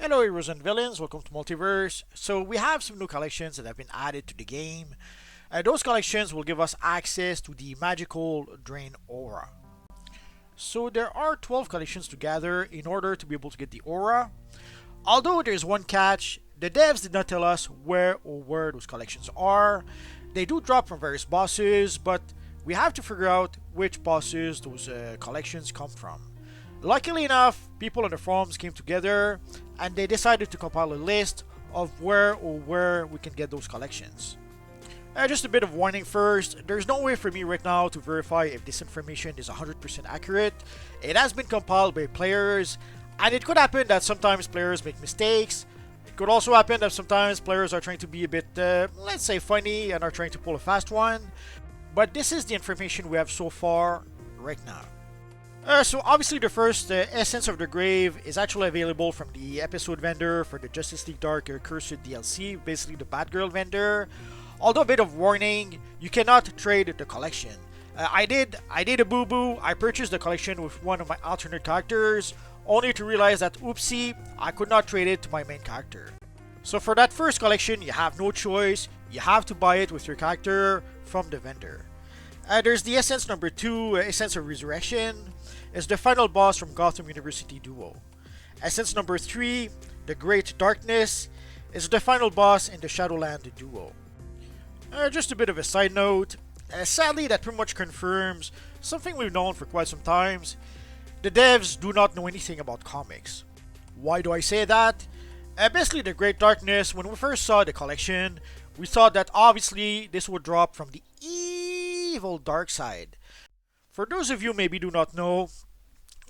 Hello heroes and villains, welcome to Multiverse. So we have some new collections that have been added to the game. Those collections will give us access to the magical Drain Aura. So there are 12 collections to gather in order to be able to get the Aura. Although there's one catch, the devs did not tell us where those collections are. They do drop from various bosses, but we have to figure out which bosses those collections come from. Luckily enough, people on the forums came together and they decided to compile a list of where we can get those collections. Just a bit of warning first, there's no way for me right now to verify if this information is 100% accurate. It has been compiled by players, and it could happen that sometimes players make mistakes. It could also happen that sometimes players are trying to be a bit, let's say, funny and are trying to pull a fast one. But this is the information we have so far right now. So obviously the first Essence of the Grave is actually available from the episode vendor for the Justice League Dark Cursed DLC, basically the Batgirl vendor. Although a bit of warning, you cannot trade the collection. I did a boo-boo. I purchased the collection with one of my alternate characters, only to realize that oopsie, I could not trade it to my main character. So for that first collection, you have no choice. You have to buy it with your character from the vendor. There's the Essence number 2, Essence of Resurrection. Is the final boss from Gotham University Duo. Essence number 3, the Great Darkness, is the final boss in the Shadowland Duo. Just a bit of a side note, sadly that pretty much confirms something we've known for quite some time. The devs do not know anything about comics. Why do I say that? Basically the Great Darkness, when we first saw the collection, we thought that obviously this would drop from the evil dark side. For those of you maybe do not know,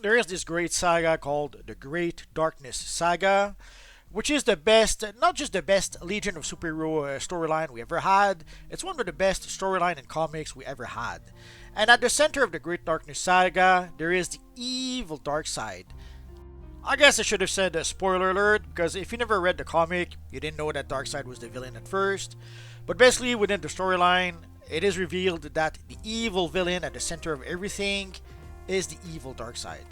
there is this great saga called the Great Darkness Saga, which is the best, not just the best Legion of Superhero storyline we ever had, it's one of the best storyline in comics we ever had. And at the center of the Great Darkness Saga, there is the evil dark side. I guess I should have said a spoiler alert, because if you never read the comic, you didn't know that Darkseid was the villain at first. But basically within the storyline, it is revealed that the evil villain at the center of everything is the evil Darkseid.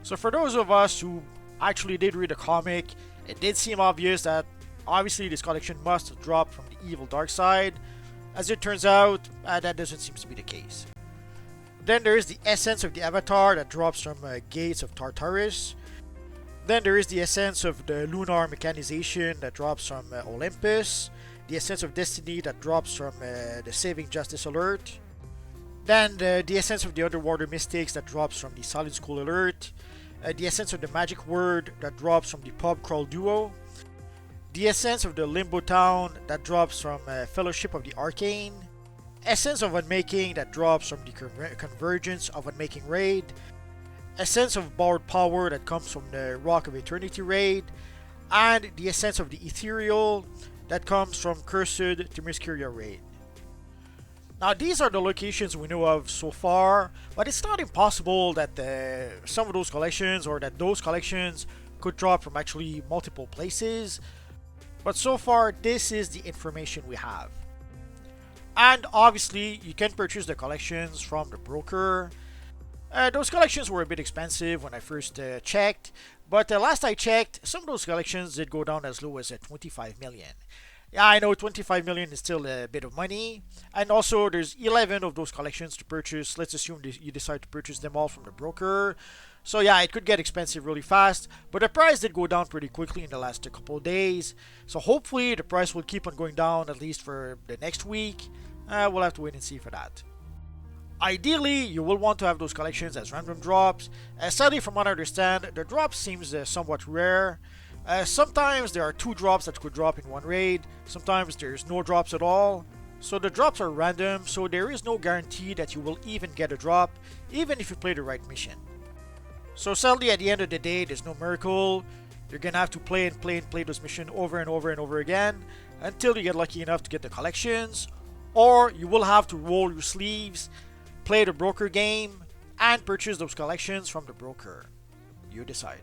So for those of us who actually did read the comic, it did seem obvious that obviously this collection must drop from the evil Darkseid. As it turns out, that doesn't seem to be the case. Then there is the Essence of the Avatar that drops from Gates of Tartarus. Then there is the Essence of the Lunar Mechanization that drops from Olympus. The Essence of Destiny that drops from the Saving Justice Alert. Then the Essence of the Underwater Mystics that drops from the Solid School Alert. The Essence of the Magic Word that drops from the Pub Crawl Duo. The Essence of the Limbo Town that drops from Fellowship of the Arcane. Essence of Unmaking that drops from the Convergence of Unmaking Raid. Essence of Borrowed Power that comes from the Rock of Eternity Raid. And the Essence of the Ethereal that comes from Cursed Themyscira Raid. Now these are the locations we know of so far, but it's not impossible that some of those collections or that those collections could drop from actually multiple places. But so far this is the information we have. And obviously you can purchase the collections from the broker. Those collections were a bit expensive when I first checked, but last I checked, some of those collections did go down as low as 25 million. Yeah, I know 25 million is still a bit of money, and also there's 11 of those collections to purchase. Let's assume you decide to purchase them all from the broker. So yeah, it could get expensive really fast, but the price did go down pretty quickly in the last couple of days. So hopefully the price will keep on going down at least for the next week. We'll have to wait and see for that. Ideally, you will want to have those collections as random drops. Sadly, from what I understand, the drop seems somewhat rare. Sometimes there are 2 drops that could drop in one raid. Sometimes there's no drops at all. So the drops are random, so there is no guarantee that you will even get a drop, even if you play the right mission. So sadly, at the end of the day, there's no miracle. You're gonna have to play those missions over and over and over again until you get lucky enough to get the collections. Or you will have to roll your sleeves, play the broker game, and purchase those collections from the broker. You decide.